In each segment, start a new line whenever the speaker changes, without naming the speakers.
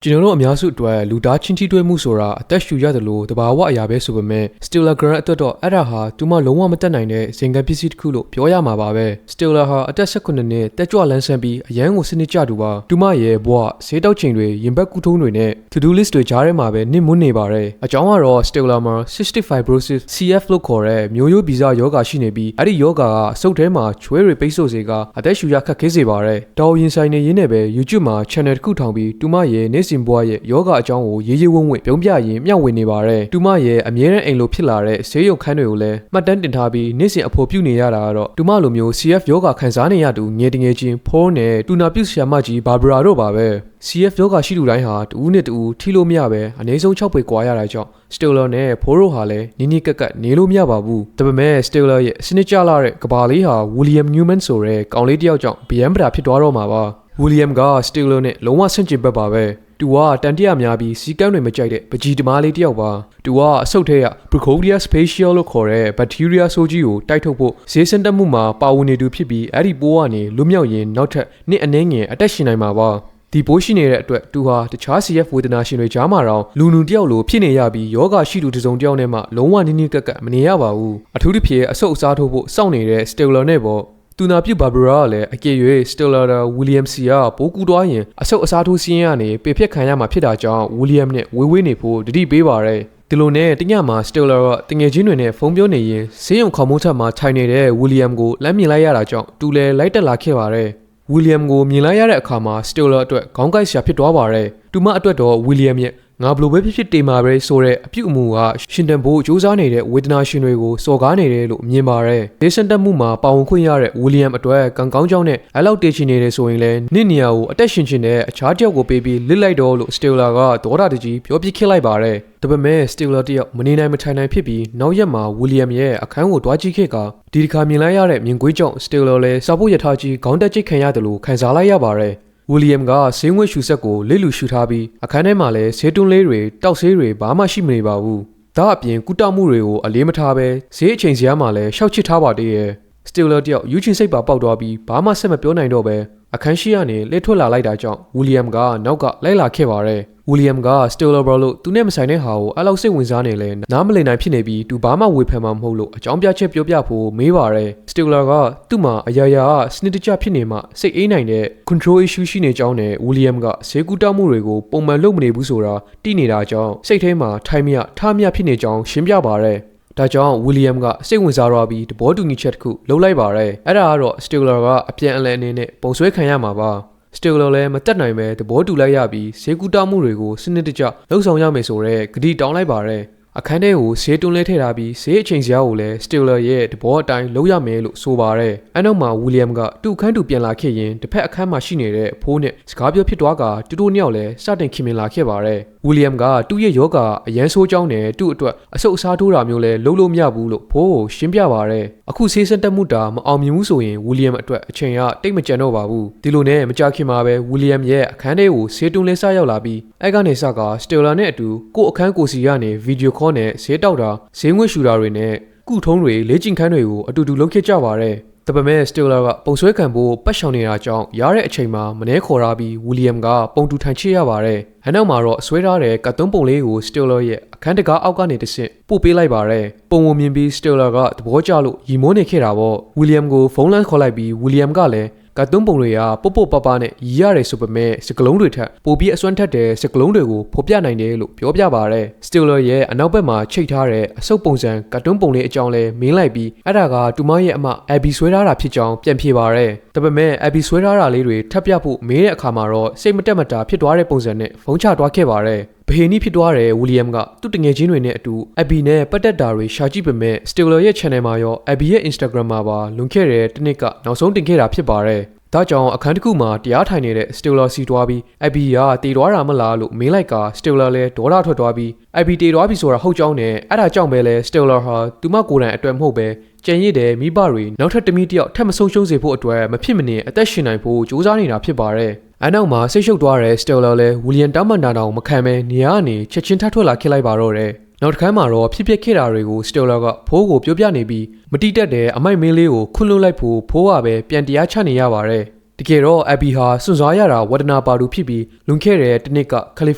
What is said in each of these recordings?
ကျွန်တော်တို့အများစုအတွက်လူသားချင်းထိတွေ့မှုဆိုတာအသက်ရှူရတယ်လို့တဘာဝအရာပဲဆိုပေမဲ့ Stiller Grant အတွက်တော့အဲ့ဒါဟာသူမလုံးဝမတက်နိုင်တဲ့ဇင်ကန်ပစ္စည်းတစ်ခုလို့ပြောရမှာပါပဲ Stiller ဟာအသက်18နှစ်တက်ကြွလန်းဆန်းပြီးအရန်ကိုစနစ်ကျသူပါသူမရဲ့ဘဝဆေးတောက်ချိန်တွေရင်ဘတ်ကူးထုံးတွေနဲ့ to-do list တွေကြားထဲမှာပဲနစ်မွန်းနေပါတယ်အကြောင်းကတော့ Stiller မှာ cystic fibrosis CF လို့ခေါ်တဲ့မျိုးရိုးဗီဇယောဂါရှိနေပြီးအဲ့ဒီယောဂါကအဆုတ်ထဲမှာချွဲတွေပိတ်ဆို့စေကအသက်ရှူရခက်ခဲစေပါတယ်တော်ရင်ဆိုင်နေရင်းနဲ့ပဲ YouTube မှာ channel တစ်ခုထောင်ပြီးသူမရဲ့နေ့စဉ်ဘဝရဲ့ယောဂအကြောင်းကိုရေးရေးဝုန်းဝုန်းပြုံးပြရင်မျှဝေနေပါတယ်။သူမရဲ့အမြဲတမ်းအိမ်လိုဖြစ်လာတဲ့ဆေးရုံခန်းတွေကိုလည်းမှတ်တမ်းတင်ထားပြီးနေ့စဉ်အဖို့ပြုနေရတာကတော့သူမလိုမျိုး CF ယောဂခံစားနေရသူငယ်တငယ်ချင်းဖိုးနဲ့တူနာပြုဆရာမကြီးဘာဘရာတို့ပါပဲ။ CF ယောဂရှိသူတိုင်းဟာတူဦးနဲ့တူဦးထိလို့မရပဲအနည်းဆုံး6ပေကွာရတာကြောင့် Stiller နဲ့ဖိုးတို့ဟာလည်းနီးနီးကပ်ကပ်နေလို့မရပါဘူး။ဒါပေမဲ့ Stiller ရဲ့စနစ်ကျလာတဲ့ကဘာလေးဟာ William Newman ဆိုတဲ့ကောင်လေးတယောက်ကြောင့်ဗျမ်းပတာဖြစ်သွားတော့မှာပါ။ William က Stiller နဲ့လုံးဝဆန့်ကျင်ဘက်ပါပဲ။သူကတန်တရာများပြီးစီကန်းတွေမကြိုက်တဲ့ပကြီးတမားလေးတယောက်ပါသူကအဆုတ်ထဲက Procodia spatial လို့ခေါ်တဲ့ bacteria ဆိုးကြီးကိုတိုက်ထုတ်ဖို့ဈေးစံတက်မှုမှာပါဝင်နေသူဖြစ်ပြီးအဲ့ဒီပိုးကနေလွတ်မြောက်ရင်နောက်ထပ်နှစ်အနည်းငယ်အသက်ရှင်နိုင်မှာပါဒီပိုးရှိနေတဲ့အတွက်သူဟာတခြား CF ဝေဒနာရှင်တွေကြားမှာတော့လူနူတယောက်လိုဖြစ်နေရပြီးယောဂရှိသူတစ်စုံတစ်ယောက်နဲ့မှလုံးဝနီးနီးကပ်ကပ်မနေရပါဘူးအထူးသဖြင့်အဆုတ်အစားထိုးဖို့စောင့်နေတဲ့ Stiller နဲ့ပေါ့တူနာပြုဘာဘရာကလည်းအကယ်၍ Stiller William စီကပိုးကူသွားရင်အဆုတ်အစားထိုးစင်းရကနေပေဖြတ်ခံရမှာဖြစ်တာကြောင့် William နဲ့ဝေးနေဖို့တတိပေးပါရဲဒီလိုနဲ့တညမှာ Stiller ကတငယ်ချင်းတွေနဲ့ဖုန်းပြောနေရင်ဆေးရုံခေါင်းမိုးထက်မှာထိုင်နေတဲ့ William ကိုလမ်းမြင်လိုက်ရတာကြောင့်သူလည်းလိုက်တက်လာခဲ့ပါရဲ William ကိုမြင်လိုက်ရတဲ့အခါမှာ Stiller အတွက်ခေါင်းကိုက်စရာဖြစ်သွားပါရဲသူမအတွက်တော့ William ရဲ့ငါဘလို့ပဲဖြစ်တေမာပဲဆိုတဲ့အပြုအမူကရှင်တန်ဖို့စူးစမ်းနေတဲ့ဝေဒနာရှင်တွေကိုစော်ကားနေတယ်လို့မြင်ပါရဲဒေးစန်တက်မှုမှာပါဝင်ခွင့်ရတဲ့ William အတွက်ကံကောင်းကြောင်းနဲ့အဲ့လောက်တေးချင်နေတယ်ဆိုရင်လည်းနေ့နေရာကိုအသက်ရှင်ချင်တဲ့အခြားတယောက်ကိုပေးပြီးလစ်လိုက်တော့လို့ Stiller ကဒေါသတကြီးပြောပြခစ်လိုက်ပါရဲဒါပေမဲ့ Stiller တယောက်မနေနိုင်မထိုင်နိုင်ဖြစ်ပြီးနောက်ရက်မှာ William ရဲ့အခန်းကိုတွားကြည့်ခဲ့ကဒီတစ်ခါမြင်လိုက်ရတဲ့မြင်ကွေးကြောင့် Stiller လည်းစာဖို့ရထားကြီးခေါင်းတက်ချိတ်ခံရတယ်လို့ခံစားလိုက်ရပါရဲWilliam ကဆေးငွေ့ရှူဆက်ကိုလိလူရှူထားပြီးအခန်းထဲမှာလည်းဆေးတွန်းလေးတွေတောက်ဆေးတွေဘာမှရှိမနေပါဘူး။ဒါအပြင်ကုတမှုတွေကိုအလေးမထားပဲဆေးအချိန်စရာမှလည်းရှောက်ချစ်ထားပါသေးရဲ့။ Stiller တယောက်ယူချင်စိတ်ပါပေါက်သွားပြီးဘာမှဆက်မပြောနိုင်တော့ပဲအခန်းရှိကနေလှည့်ထွက်လာလိုက်တာကြောင့် William ကနောက်ကလိုက်လာခဲ့ပါရဲ။ William က Stiller လို့သူနဲ့မဆိုင်တဲ့ဟာကိုအဲ့လောက်စိတ်ဝင်စားနေလဲနားမလည်နိုင်ဖြစ်နေပြီးသူဘာမှဝေဖန်မှာမဟုတ်လို့အကြောင်းပြချက်ပြောပြဖို့မေးပါရဲ Stiller ကသူ့မှာအရာရာစနစ်တကျဖြစ်နေမှစိတ်အေးနိုင်တဲ့ control issue ရှိနေကြောင်းနဲ့ William ကဆေးကူတောက်မှုတွေကိုပုံမှန်လုပ်မနေဘူးဆိုတာသိနေတာကြောင့်စိတ်ထဲမှာထိုင်မြထားမြဖြစ်နေကြောင်းရှင်းပြပါရဲဒါကြောင့် William ကစိတ်ဝင်စားတော့ပြီးသဘောတူညီချက်တစ်ခုလုပ်လိုက်ပါရဲအဲ့ဒါကတော့ Stiller ကအပြန်အလှန်အနေနဲ့ပုံဆွဲခံရမှာပါStiller လည်းမတက်နိုင်ပဲသဘောတူလိုက်ရပြီးဈေးကူတောက်မှုတွေကိုစနစ်တကျလှုပ်ဆောင်ရမယ်ဆိုတော့ဂတိတောင်းလိုက်ပါရဲအခန်းထဲကိုဈေးတွန်းလဲထည့်ထားပြီးဈေးအချိန်စရာကိုလည်း Stiller ရဲ့သဘောအတိုင်းလုပ်ရမယ်လို့ဆိုပါရဲအဲ့နောက်မှာ William ကသူ့အခန်းသူပြန်လာခဲ့ရင်တစ်ဖက်အခန်းမှာရှိနေတဲ့ဖိုးနဲ့စကားပြောဖြစ်သွားကတူတူနှစ်ယောက်လည်းစတင်ခင်မင်လာခဲ့ပါရဲWilliam ကသူ့ရဲ့ယောဂအရန်ဆိုးကြောင်းနဲ့သူ့အတွက်အဆုတ်အစားထိုးတာမျိုးလဲလုပ်လို့မရဘူးလို့ဖိုးကိုရှင်းပြပါရဲအခုဆေးစက်တက်မှုတာမအောင်မြင်ဘူးဆိုရင် William အတွက်အချိန်ကတိတ်မကြံတော့ပါဘူးဒီလိုနဲ့မကြခင်မှာပဲ William ရဲ့အခန်းထဲကိုဆေးတွန်းလဲစရောက်လာပြီးအဲ့ကနေစက Stiller နဲ့အတူကို့အခန်းကိုစီကနေဗီဒီယိုခေါ်နဲ့ဆေးတောက်တာဈေးငွေ့ရှူတာတွေနဲ့ကုထုံးတွေလေ့ကျင့်ခန်းတွေကိုအတူတူလုပ်ခဲ့ကြပါရဲဒါပေမဲ့ Stiller ကပုံဆွဲခံဖို့ပတ်ရှောင်နေတာကြောင့်ရတဲ့အချိန်မှာမနှဲခေါ်ရပြီး William ကပုံတူထိုင်ချရပါရဲ။အနောက်မှာတော့ဆွဲထားတဲ့ကတ်သွန်းပုံလေးကို Stiller ရဲ့အခန်းတကားအောက်ကနေတဆင့်ပို့ပေးလိုက်ပါရဲ။ပုံဝမြင်ပြီး Stiller ကသဘောကျလို့ရီမိုးနေခဲ့တာပေါ့။ William ကိုဖုန်းလမ်းခေါ်လိုက်ပြီး William ကလည်းကတ်သွန်းပုံတွေကပုတ်ပပနဲ့ရီရတယ်ဆိုပေမဲ့စကလုံးတွေထက်ပိုပြီးအစွမ်းထက်တဲ့စကလုံးတွေကိုဖော်ပြနိုင်တယ်လို့ပြောပြပါရဲ။ Stiller ရဲ့အနောက်ဘက်မှာချိတ်ထားတဲ့အဆုပ်ပုံစံကတ်သွန်းပုံလေးအကြောင်းလဲမင်းလိုက်ပြီးအဲ့ဒါကတူမရဲ့အမ Abby ဆွဲထားတာဖြစ်ကြောင်းပြန်ဖြေပါရဲ။ဒါပေမဲ့ Abby ဆွဲထားတာလေးတွေထပ်ပြဖို့မေးတဲ့အခါမှာတော့စိတ်မတက်မတာဖြစ်သွားတဲ့ပုံစံနဲ့ဖုန်းချသွားခဲ့ပါရဲ။ဘဟေနီဖြစ်သွားတဲ့ William ကသူ့တငယ်ချင်းတွေနဲ့အတူ Abby နဲ့ပတ်သက်တာတွေရှာကြည့်ပေမဲ့ Stiller ရဲ့ channel မှာရော Abby ရဲ့ Instagram မှာပါလွန်ခဲ့တဲ့တစ်နှစ်ကနောက်ဆုံးတင်ခဲ့တာဖြစ်ပါရဲ။ဒါကြောင့်အခန်းတစ်ခုမှာတရားထိုင်နေတဲ့ Stiller စီတွားပြီး Abby ကတည်သွားတာမလားလို့မေးလိုက်က Stiller လည်းဒေါသထွက်သွားပြီး Abby တည်သွားပြီဆိုတာဟုတ်ကြောင်းနဲ့အဲ့ဒါကြောင့်ပဲလဲ Stiller ဟာသူမကိုယ်တိုင်အတွက်မဟုတ်ပဲကြံရည်တဲ့မိဘတွေနောက်ထပ်တမိတယောက်ထပ်မဆုံးရှုံးစေဖို့အတွက်မဖြစ်မနေအသက်ရှင်နိုင်ဖို့ကြိုးစားနေတာဖြစ်ပါရဲ့။အနောက်မှာစိတ်ရှုပ်သွားတဲ့ Stiller လည်း William တောင်းပန်တာတောင်မခံဘဲနေရာကနေချက်ချင်းထထွက်လာခဲ့လိုက်ပါတော့တယ်။နောက်တစ်ခါမှာတော့ဖြစ်ပျက်ခဲ့တာတွေကို Stiller ကဖိုးကိုပြောပြနေပြီးမတိတက်တဲ့အမိုက်မင်းလေးကိုခွန်းလွှတ်လိုက်ဖို့ဖိုးကပဲပြန်တရားချနေရပါရဲ့။ တကယ်တော့ Abby ဟာစွန့်စားရတာဝဒနာပါတူဖြစ်ပြီးလွန်ခဲ့တဲ့တစ်နှစ်ကကယ်လီ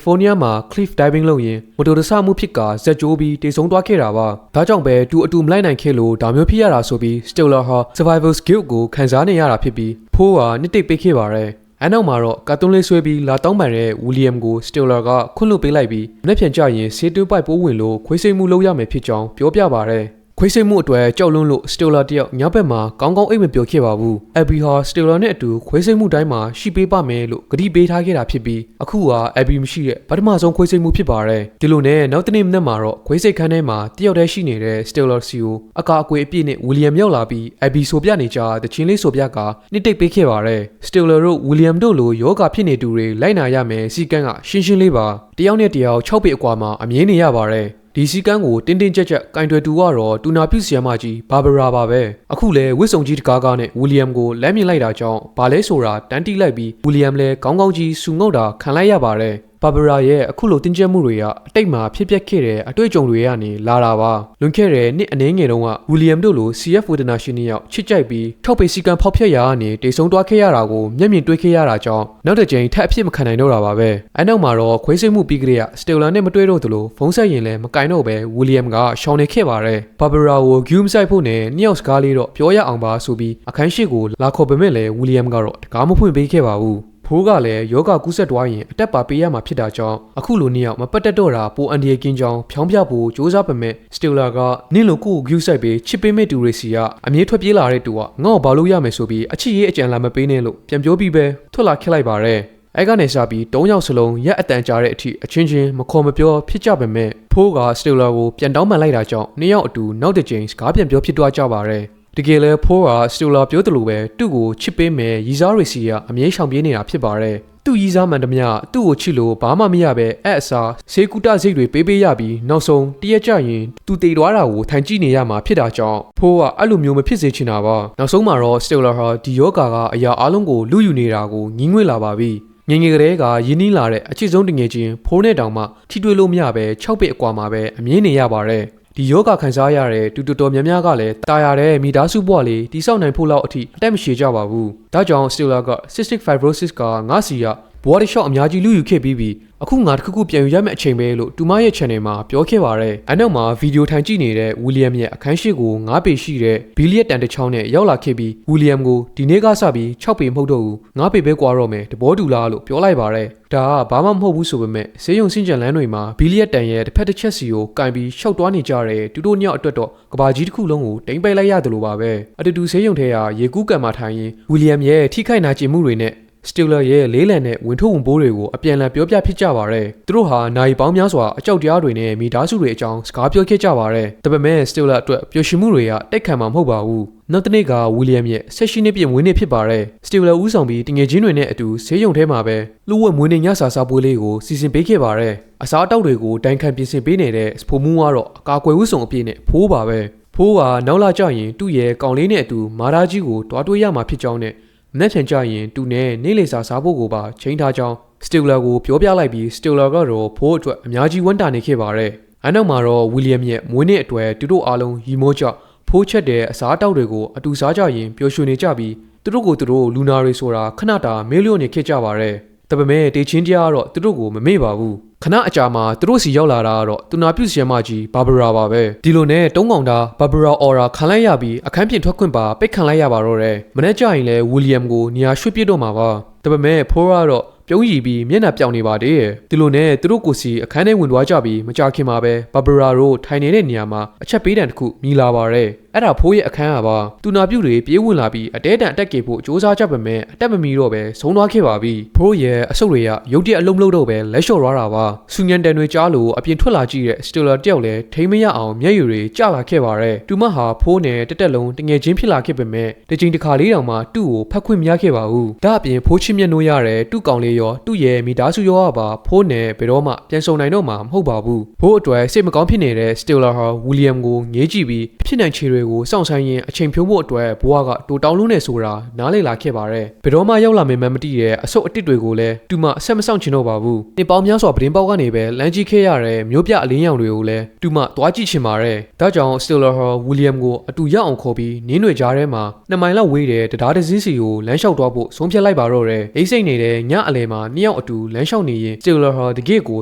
ဖိုးနီးယားမှာ cliff diving လုပ်ရင်မတော်တဆမှုဖြစ်ကဇက်ကျိုးပြီးတိတ်ဆုံးသွားခဲ့တာပါဒါကြောင့်ပဲသူအတူမလိုက်နိုင်ခဲ့လို့ဒါမျိုးဖြစ်ရတာဆိုပြီး Stiller ဟာ Survivor's Guilt ကိုခံစားနေရတာဖြစ်ပြီးဖိုးကနှစ်တိတ်ပေးခဲ့ပါတယ်အနောက်မှာတော့ကာတွန်းလေးဆွဲပြီးလာတောင်းပန်တဲ့ William ကို Stiller ကခွင့်လွှတ်ပေးလိုက်ပြီးမနေ့ပြန်ကြရင်ဆေးတူးပိုက်ပိုးဝင်လို့ခွေးစိတ်မှုလုပ်ရမယ်ဖြစ်ကြောင်းပြောပြပါတယ်ခွေးစိတ်မှုအတွက်ကြောက်လွန်းလို့ Stiller တယောက်ညဘက်မှာကောင်းကောင်းအိပ်မပျော်ခဲ့ပါဘူး Abby ဟာ Stiller နဲ့အတူခွေးစိတ်မှုတိုင်းမှာရှိပေးပါမယ်လို့ကတိပေးထားခဲ့တာဖြစ်ပြီးအခုဟာ Abby မရှိတဲ့ပထမဆုံးခွေးစိတ်မှုဖြစ်ပါတယ်ဒီလိုနဲ့နောက်တနေ့မနက်မှာတော့ခွေးစိတ်ခန်းထဲမှာတယောက်တည်းရှိနေတဲ့ Stiller စီကိုအကာအကွယ်အပြည့်နဲ့ William ရောက်လာပြီး Abby ဆိုပြနေကြတချင်းလေးဆိုပြကနှစ်တိတ်ပေးခဲ့ပါတယ် Stiller တို့ William တို့လိုယောဂဖြစ်နေသူတွေလိုက်နာရမယ်စီကန်းကရှင်းရှင်းလေးပါတယောက်နဲ့တယောက်6ပေအကွာမှာအမြင်နေရပါတယ်ဒီစီကန်းကိုတင်းတင်းကြပ်ကြပ်ကင်တွယ်သူကတော့တူနာပြုဆီယမ်မကြီးဘာဘရာပါပဲအခုလဲဝစ်စုံကြီးတကားကားနဲ့ဝီလီယမ်ကိုလမ်းမြင်လိုက်တာကြောင့်ဘာလဲဆိုတာတန်းတီးလိုက်ပြီးဝီလီယမ်လဲကောင်းကောင်းကြီးဆူငုတ်တာခံလိုက်ရပါတယ်ဘာဘရာရဲ့အခုလိုတင်းကျပ်မှုတွေကအတိတ်မှာဖြစ်ပျက်ခဲ့တဲ့အတွေ့အကြုံတွေကနေလာတာပါလွန်ခဲ့တဲ့နှစ်အနည်းငယ်တုန်းကဝီလီယမ်တို့လို CF ဝေဒနာရှင်တွေရောက်ချစ်ကြိုက်ပြီးထောက်ပေစီကံဖောက်ဖျက်ရာကနေတိတ်ဆုံးသွားခဲ့ရတာကိုမျက်မြင်တွေ့ခဲ့ရတာကြောင့်နောက်တစ်ကြိမ်ထပ်အဖြစ်မခံနိုင်တော့တာပါပဲအဲနောက်မှာတော့ခွေးစိတ်မှုပြီးကြတဲ့ Stiller နဲ့မတွေ့တော့သလိုဖုန်းဆက်ရင်လည်းမကင်တော့ပဲဝီလီယမ်ကရှောင်နေခဲ့ပါတယ်ဘာဘရာကိုဂူးမဆိုင်ဖို့နဲ့နှစ်ယောက်စကားလေးတော့ပြောရအောင်ပါဆိုပြီးအခန်းရှိကိုလာခေါ်ပေမဲ့လည်းဝီလီယမ်ကတော့တကားမဖွင့်ပေးခဲ့ပါဘူးဖိုးကလည်းယောဂကူးဆက်သွားရင်အတက်ပါပေးရမှာဖြစ်တာကြောင့်အခုလိုနှစ်ယောက်မပတ်တက်တော့တာပိုအန်ဒီယကင်းကြောင်းဖြောင်းပြဖို့စ조사ပေမဲ့ Stiller ကနင့်လိုကိုဂူးဆိုင်ပေးချစ်ပေးမဲ့တူရီစီကအမြဲထွက်ပြေးလာတဲ့တူကငါ့ကိုဘာလို့ရမယ်ဆိုပြီးအချစ်ရေးအကြံလာမပေးနဲ့လို့ပြန်ပြောပြီးပဲထွက်လာခက်လိုက်ပါတယ်အဲကနေစပြီး၃ယောက်စလုံးရက်အတန်ကြာတဲ့အထိအချင်းချင်းမခေါ်မပြောဖြစ်ကြပေမဲ့ဖိုးက Stiller ကိုပြန်တောင်းပန်လိုက်တာကြောင့်နှစ်ယောက်အတူနောက်တစ်ကြိမ်စကားပြန်ပြောဖြစ်သွားကြပါတယ်တကယ်လဲဖိုးက Stiller ပြောတယ်လို့ပဲသူ့ကိုချစ်ပေးမယ်ရီစားရီစီကအမြဲရှောင်ပြေးနေတာဖြစ်ပါတယ်သူ့ရီစားမှန်တမျှသူ့ကိုချစ်လို့ဘာမှမရပဲအဲ့အစားဆေးကူတာစိတ်တွေပေးရပြီးနောက်ဆုံးတရက်ကြရင်သူတည်သွားတာကိုထိုင်ကြည့်နေရမှာဖြစ်တာကြောင့်ဖိုးကအဲ့လိုမျိုးမဖြစ်စေချင်တာပါနောက်ဆုံးမှာတော့ Stiller ဟာဒီယောဂါကအရာအလုံးကိုလူယူနေတာကိုငင်းငွေ့လာပါပြီငငယ်ကလေးကရင်းနှီးလာတဲ့အချစ်ဆုံးတငယ်ချင်းဖိုးနဲ့တောင်မှထိတွေ့လို့မရပဲ6ပေအကွာမှာပဲအမြင်နေရပါတယ်ဒီယောဂခံစားရတဲ့တူတော်များများကလည်းတာယာတဲ့မိသားစုဘဝလေးတိဆောက်နိုင်ဖို့လောက်အထိအတက်မရှိကြပါဘူးဒါကြောင့် Stiller က cystic fibrosis ကငါစီရဘဝတစ်လျှောက်အများကြီးလူယူခဲ့ပြီးအခုငါတစ်ခုပြန်ယူရမယ့်အချိန်ပဲလို့တူမရဲ့ channel မှာပြောခဲ့ပါတယ်။အနောက်မှာဗီဒီယိုထိုင်ကြည့်နေတဲ့ William ရဲ့အခန်းရှိကို9ပေရှိတဲ့ဘီလီယက်တန်တစ်ချောင်းနဲ့ရောက်လာခဲ့ပြီး William ကိုဒီနေ့ကစပြီး6ပေမဟုတ်တော့ဘူး9ပေပဲကွာတော့မယ်တဘောတူလားလို့ပြောလိုက်ပါတယ်။ဒါကဘာမှမဟုတ်ဘူးဆိုပေမဲ့ဆေးရုံစင်ကြံလန်းတွေမှာဘီလီယက်တန်ရဲ့တစ်ဖက်တစ်ချက်စီကိုကင်ပြီးရှောက်သွားနေကြတဲ့တူတို့ညောက်အတွက်တော့ကဘာကြီးတစ်ခုလုံးကိုတိမ့်ပိတ်လိုက်ရတယ်လို့ပါပဲ။အတူတူဆေးရုံထဲကရေကူးကန်မှာထိုင်ရင် William ရဲ့ထိခိုက်နာကျင်မှုတွေနဲ့Stiller ရဲ့လေးလံနဲ့ဝင်ထုတ်ဝင်ပိုးတွေကိုအပြန်အလှန်ပြောပြဖြစ်ကြပါရယ်။သူတို့ဟာနိုင်ပေါင်းများစွာအကြောက်တရားတွေနဲ့မိသားစုတွေအကြောင်းစကားပြောခဲ့ကြပါရယ်။ဒါပေမဲ့ Stiller အတွက်ပျော်ရွှင်မှုတွေကတိုက်ခံမှာမဟုတ်ပါဘူး။နောက်တစ်နေ့က William ရဲ့16နှစ်ပြည့်မွေးနေ့ဖြစ်ပါရယ်။ Stiller ဦးဆောင်ပြီးတငယ်ချင်းတွေနဲ့အတူဆေးရုံထဲမှာပဲလူဝက်မွေးနေ့ညစာစားပွဲလေးကိုစီစဉ်ပေးခဲ့ပါရယ်။အစားအသောက်တွေကိုတိုင်ခံပြင်ဆင်ပေးနေတဲ့ဖိုးမူကတော့အကာအကွယ်ဝတ်စုံအပြည့်နဲ့ဖိုးပါပဲ။ဖိုးကနောက်လာကြရင်သူ့ရဲ့ကောင်လေးနဲ့အတူမာရာကြီးကိုတွားတွေ့ရမှာဖြစ်ကြောင်းနဲ့မနေ့ပြန်ကြရင်သူနဲ့နေလေစာစားဖို့ကိုပါချိန်ထားကြောင်း Stiller ကိုပြောပြလိုက်ပြီး Stiller ကတော့ဖိုးအတွက်အများကြီးဝမ်းတာနေခဲ့ပါတယ်။အနောက်မှာတော့ William ရဲ့မွေးနေ့အတွက်သူတို့အားလုံးရီမောကြောင့်ဖိုးချက်တဲ့အစားအသောက်တွေကိုအတူစားကြရင်ပျော်ရွှင်နေကြပြီးသူတို့ကိုသူတို့လူနာတွေဆိုတာခဏတာမေးလျော့နေခဲ့ကြပါတယ်။ဒါပေမဲ့တေချင်းတရားကတော့သူတို့ကိုမမေ့ပါဘူး။ခဏအကြာမှာသူတို့စီရောက်လာတာကတော့တူနာပြုဆီယမ်မကြီးဘာဘရာပါပဲဒီလိုနဲ့တုံးကောင်တာဘာဘရာအော်ရာခံလိုက်ရပြီးအခန်းပြင်ထွက်ခွင့်ပါပိတ်ခံလိုက်ရပါတော့တယ်မနေ့ကျရင်လဲဝီလီယမ်ကိုနေရာရွှေ့ပြစ်တော့မှာပါဒါပေမဲ့ဖိုးကတော့ပြုံးရည်ပြီးမျက်နှာပြောင်နေပါတယ်ဒီလိုနဲ့သူတို့ကိုစီအခန်းထဲဝင်သွားကြပြီးမကြခင်မှာပဲဘာဘရာတို့ထိုင်နေတဲ့နေရာမှာအချက်ပေးတံတစ်ခုမြည်လာပါတယ်အဲ့ဒါဖိုးရဲ့အခန်းကပါတူနာပြုတ်တွေပြေးဝင်လာပြီးအတဲတန်အတက်ကေဖို့စ조사ကြပေမဲ့အတက်မမီတော့ပဲဆုံးသွားခဲ့ပါပြီဖိုးရဲ့အဆုတ်တွေကရုတ်တရက်အလုံးမလို့တော့ပဲလက်လျှော့သွားတာပါဆူညံတန်တွေကြားလို့အပြင်ထွက်လာကြည့်တဲ့ Stiller တယောက်လည်းထိမရအောင်မျက်ရည်တွေကျလာခဲ့ပါတယ်တူမဟာဖိုးနဲ့တက်တက်လုံးတငယ်ချင်းဖြစ်လာခဲ့ပေမဲ့တစ်ချိန်တစ်ခါလေးတောင်မှသူ့ကိုဖတ်ခွင့်မရခဲ့ပါဘူးဒါအပြင်ဖိုးချင်းမျက်နှိုးရတဲ့သူ့ကောင်လေးရောသူ့ရဲ့မိသားစုရောပါဖိုးနဲ့ဘယ်တော့မှပြန်ဆုံနိုင်တော့မှာမဟုတ်ပါဘူးဖိုးအတွက်စိတ်မကောင်းဖြစ်နေတဲ့ Stiller ဟာ William ကိုငေးကြည့်ပြီးဖြစ်နိုင်ခြေတွေ တွေကိုစောင့်ဆိုင်ရင်အချိန်ဖြုံးဖို့အတွက်ဘွားကတူတောင်းလုံးနေဆိုတာနားလေလာခဲ့ပါတယ်ဘယ်တော့မှရောက်လာမယ်မှမသိတဲ့အဆုတ်အတစ်တွေကိုလည်းတူမအဆက်မဆောင်ချင်တော့ပါဘူးနှစ်ပေါင်းများစွာပတင်းပေါက်ကနေပဲလမ်းကြီးခဲ့ရတဲ့မျိုးပြအလင်းရောင်တွေကိုလည်းတူမသွားကြည့်ချင်ပါတယ်ဒါကြောင့် Stiller ဟာ William ကိုအတူရောက်အောင်ခေါ်ပြီးနင်းတွေကြားထဲမှာ2မိုင်လောက်ဝေးတဲ့တရားတစ်စင်းစီကိုလမ်းလျှောက်သွားဖို့ဆုံးဖြတ်လိုက်ပါတော့တယ်အိတ်စိတ်နေတဲ့ညအလယ်မှာနှစ်ယောက်အတူလမ်းလျှောက်နေရင် Stiller ဟာတကယ့်ကို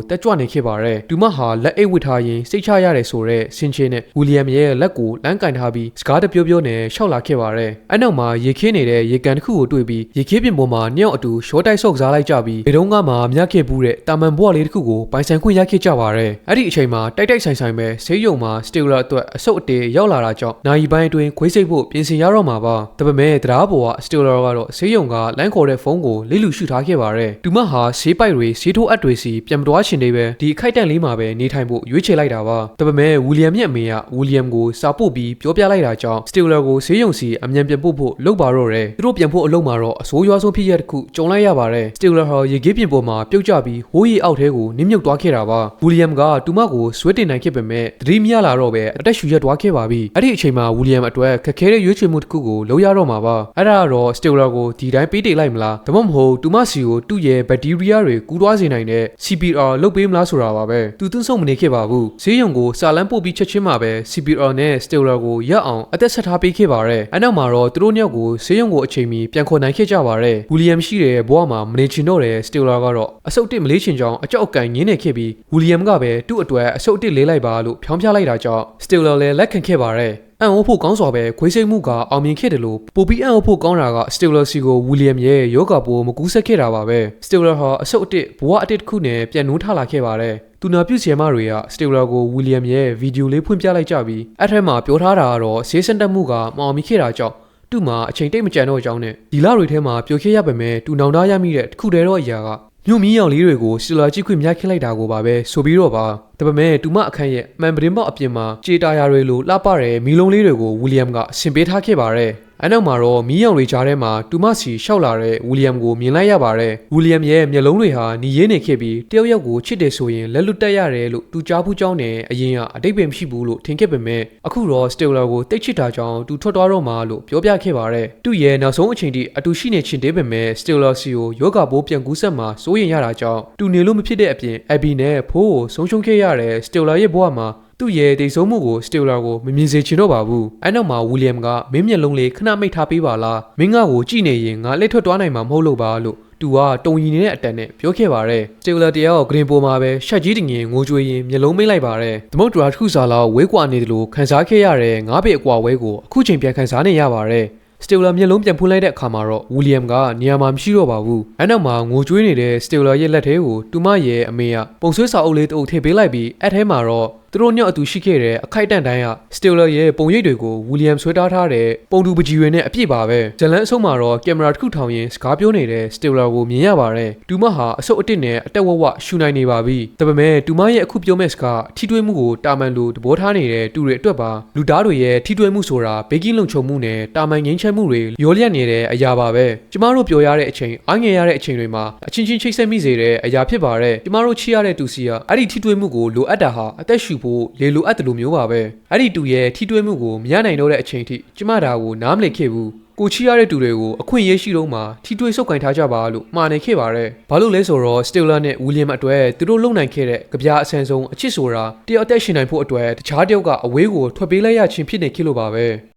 တက်ကြွနေခဲ့ပါတယ်တူမဟာလက်အိတ်ဝစ်ထားရင်စိတ်ချရတယ်ဆိုတဲ့ဆင်ချင်းနဲ့ William ရဲ့လက်ကိုလမ်းကင်ထားပြီးစကားတပြောပြောနဲ့ရှောက်လာခဲ့ပါတယ်အဲ့နောက်မှာရေခင်းနေတဲ့ရေကန်တစ်ခုကိုတွေ့ပြီးရေခင်းပြင်ပေါ်မှာနှစ်ယောက်အတူရှော့တိုက်ဆော့ကစားလိုက်ကြပြီးဘယ်တော့မှမြတ်ခဲ့ဘူးတဲ့တာမန်ဘွားလေးတစ်ခုကိုပိုင်ဆိုင်ခွင့်ရခဲ့ကြပါတယ်အဲ့ဒီအချိန်မှာတိုက်ဆိုင်ပဲဆေးရုံမှာ Stiller အတွက်အဆုတ်အတေရောက်လာတာကြောင့်နိုင်ပိုင်းအတွင်းခွေးစိတ်ဖို့ပြင်ဆင်ရတော့မှာပါဒါပေမဲ့တရားပေါ်က Stiller ကတော့ဆေးရုံကလိုင်းခေါ်တဲ့ဖုန်းကိုလိလူရှုထားခဲ့ပါတယ်တူမဟာဆေးပိုက်တွေဆေးထိုးအပ်တွေစီပြန်မတွားချင်သေးပဲဒီအခိုက်တန့်လေးမှာပဲနေထိုင်ဖို့ရွေးချယ်လိုက်တာပါဒါပေမဲ့ William ရဲ့အမေက William ကိုစာပို့ပြီးပြောပြလိုက်တာကြောင့် Stiller ကိုဆေးရုံစီအမြန်ပြန်ပို့ဖို့လုပ်ပါတော့တယ်သူတို့ပြန်ဖို့အလုပ်မှာတော့အဆိုးရွားဆုံးဖြစ်ရတစ်ခုကြုံလိုက်ရပါတယ် Stiller ဟာရေကေးပြင်ပေါ်မှာပြုတ်ကျပြီးဟိုးရီအောက်ထဲကိုနင်းမြုပ်သွားခဲ့တာပါ William ကတူမကိုဆွဲတင်နိုင်ခဲ့ပေမဲ့သတိမရလာတော့ပဲအသက်ရှူရက်သွားခဲ့ပါပြီအဲ့ဒီအချိန်မှာ William အတွက်ခက်ခဲတဲ့ရွေးချယ်မှုတစ်ခုကိုလုပ်ရတော့မှာပါအဲ့ဒါကတော့ Stiller ကိုဒီတိုင်းပေးတိတ်လိုက်မလားဒါမှမဟုတ်တူမစီကိုသူ့ရဲ့ဘက်တီးရီးယားတွေကူးသွားစေနိုင်တဲ့ CPR လုပ်ပေးမလားဆိုတာပါပဲသူသွန်းဆုံမနေခဲ့ပါဘူးဆေးရုံကိုစာလန်းပို့ပြီးချက်ချင်းမှာပဲ CPR နဲ့ Stiller ကိုရပ်အောင်အသက်ဆက်ထားပေးခဲ့ပါတယ်အဲ့နောက်မှာတော့သူတို့နှစ်ယောက်ကိုဆေးရုံကိုအချိန်မီပြန်ခေါ်နိုင်ခဲ့ကြပါတယ် William ရှိတဲ့ဘဝမှာမနေချင်တော့တဲ့ Stiller ကတော့အဆုတ်တစ်မလေးချင်ကြောင်းအကြောက်အကန်ငင်းနေခဲ့ပြီး William ကပဲသူ့အတွက်အဆုတ်တစ်လေးလိုက်ပါလို့ဖြောင်းပြလိုက်တာကြောင့် Stiller လည်းလက်ခံခဲ့ပါတယ်အံ့ဩဖို့ကောင်းစွာပဲခွေးစိတ်မှုကအောင်မြင်ခဲ့တယ်လို့ပိုပြီးအံ့ဩဖို့ကောင်းတာက Stiller စီကို William ရဲ့ယောဂပိုးမကူးစက်ခဲ့တာပါပဲ Stiller ဟာအဆုတ်အတစ်ဘဝအတစ်တစ်ခုနဲ့ပြန်နှိုးထလာခဲ့ပါတယ်သူနာပြုဆရာမတွေက Stiller ကို William ရဲ့ဗီဒီယိုလေးဖွင့်ပြလိုက်ကြပြီးအဲ့ထက်မှာပြောထားတာကတော့ဆေးစံတက်မှုကမအောင်မြင်ခဲ့တာကြောင့်သူ့မှာအချိန်တိတ်မကြံတော့ကြောင်းနဲ့ဒီလတွေထဲမှာပျော်ခဲ့ရပေမဲ့သူနောင်တရမိတဲ့တစ်ခုတည်းတော့အရာကမြို့မီးရောင်လေးတွေကို Stiller ကြည့်ခွင့်မြတ်ခလိုက်တာကိုပါပဲဆိုပြီးတော့ပါဒါပေမဲ့တူမအခန်းရဲ့မှန်ပရင်ပေါက်အပြင်မှာကြေတာယာတွေလိုလှပတဲ့မီးလုံးလေးတွေကို William ကဆင်ပေးထားခဲ့ပါတယ်အဲ့နောက်မှာတော့မီးရောင်တွေကြားထဲမှာတူမစီရှောက်လာတဲ့ William ကိုမြင်လိုက်ရပါတယ် William ရဲ့မျက်လုံးတွေဟာหนีရင်းနေခဲ့ပြီးတယောက်ယောက်ကိုချစ်တယ်ဆိုရင်လက်လွတ်တက်ရတယ်လို့သူကြားဘူးကြောင်းနဲ့အရင်ကအတိတ်ပင်မရှိဘူးလို့ထင်ခဲ့ပေမဲ့အခုတော့ Stiller ကိုတိတ်ချစ်တာကြောင့်သူထွက်သွားတော့မှာလို့ပြောပြခဲ့ပါတယ်သူ့ရဲ့နောက်ဆုံးအချိန်ထိအတူရှိနေချင်သေးပေမဲ့ Stiller စီကိုယောဂဘိုးပြန်ကူးဆက်မှာစိုးရင်ရတာကြောင့်သူနေလို့မဖြစ်တဲ့အပြင် Abby နဲ့ဖိုးကိုဆုံးရှုံးခဲ့ရတဲ့ Stiller ရဲ့ဘဝမှာသူ့ရဲ့တိတ်ဆုံးမှုကို Stiller ကိုမမြင်စေချင်တော့ပါဘူးအဲ့နောက်မှာ William ကမင်းမျက်လုံးလေးခဏမိတ်ထားပေးပါလားမင်းငါ့ကိုကြည့်နေရင်ငါလက်ထွက်သွားနိုင်မှာမဟုတ်လို့ပါလို့သူကတုံရီနေတဲ့အတန်နဲ့ပြောခဲ့ပါတယ် Stiller တရားကိုဂရင်ပေါ်မှာပဲရှက်ကြီးတငင်ငိုကြွေးရင်မျက်လုံးမိတ်လိုက်ပါတယ်သမုတ်တရာတစ်ခုစာလောက်ဝဲကွာနေတယ်လို့ခန်းစားခဲ့ရတဲ့ငါးပေအကွာဝဲကိုအခုချိန်ပြန်ခန်းစားနေရပါတယ်Stiller မျက်လုံးပြန်ဖွင့်လိုက်တဲ့အခါမှာတော့ William ကနေရာမှာမရှိတော့ပါဘူး။အဲ့နောက်မှာငိုကြွေးနေတဲ့ Stiller ရဲ့လက်ထဲကိုတူမရဲ့အမေကပုံဆွဲစာအုပ်လေးတစ်အုပ်ထည့်ပေးလိုက်ပြီးအဲ့ထဲမှာတော့သူတို့ညော့အတူရှိခဲ့တဲ့အခိုက်အတန့်တိုင်းက Stiller ရဲ့ပုံရိပ်တွေကို William ဆွဲထားတဲ့ပုံတူပကြီးတွေနဲ့အပြည့်ပါပဲ။ဇလန်းအဆုံးမှာတော့ကင်မရာတစ်ခုထောင်ရင်းစကားပြောနေတဲ့ Stiller ကိုမြင်ရပါတယ်။တူမဟာအဆုတ်အတစ်နဲ့အတက်ဝဝရှူနိုင်နေပါပြီ။ဒါပေမဲ့တူမရဲ့အခုပြောမဲ့စကားထိတွေ့မှုကိုတာမန်လိုသဘောထားနေတဲ့တူတွေအတွက်ပါလူသားတွေရဲ့ထိတွေ့မှုဆိုတာဘေးကင်းလုံခြုံမှုနဲ့တာမန်ငြိမ်းချမ်းမှုတွေရောလျက်နေတဲ့အရာပါပဲ။ကျမတို့ပြောရတဲ့အချိန်အားငယ်ရတဲ့အချိန်တွေမှာအချင်းချင်းချိတ်ဆက်မိစေတဲ့အရာဖြစ်ပါတယ်။ကျမတို့ချစ်ရတဲ့တူစီကအဲ့ဒီထိတွေ့မှုကိုလိုအပ်တာဟာအသက်ရှူဖို့လေလိုအပ်တယ်လို့မျိုးပါပဲအဲ့ဒီတူရဲ့ထိတွေ့မှုကိုမရနိုင်တော့တဲ့အချိန်ထိကျမဒါကိုနားမလည်ခဲ့ဘူးကိုချီရတဲ့တူတွေကိုအခွင့်အရေးရှိတော့မှထိတွေ့ဆုပ်ကင်ထားကြပါလို့မှားနေခဲ့ပါတယ်ဘာလို့လဲဆိုတော့ Stiller နဲ့ William အတွက်သူတို့လုံနိုင်ခဲ့တဲ့ကြပြအဆန်ဆုံးအချစ်ဆိုတာတယောက်အသက်ရှင်နိုင်ဖို့အတွက်တခြားတယောက်ကအဝေးကိုထွက်ပေးလိုက်ရခြင်းဖြစ်နေခဲ့လို့ပါပဲ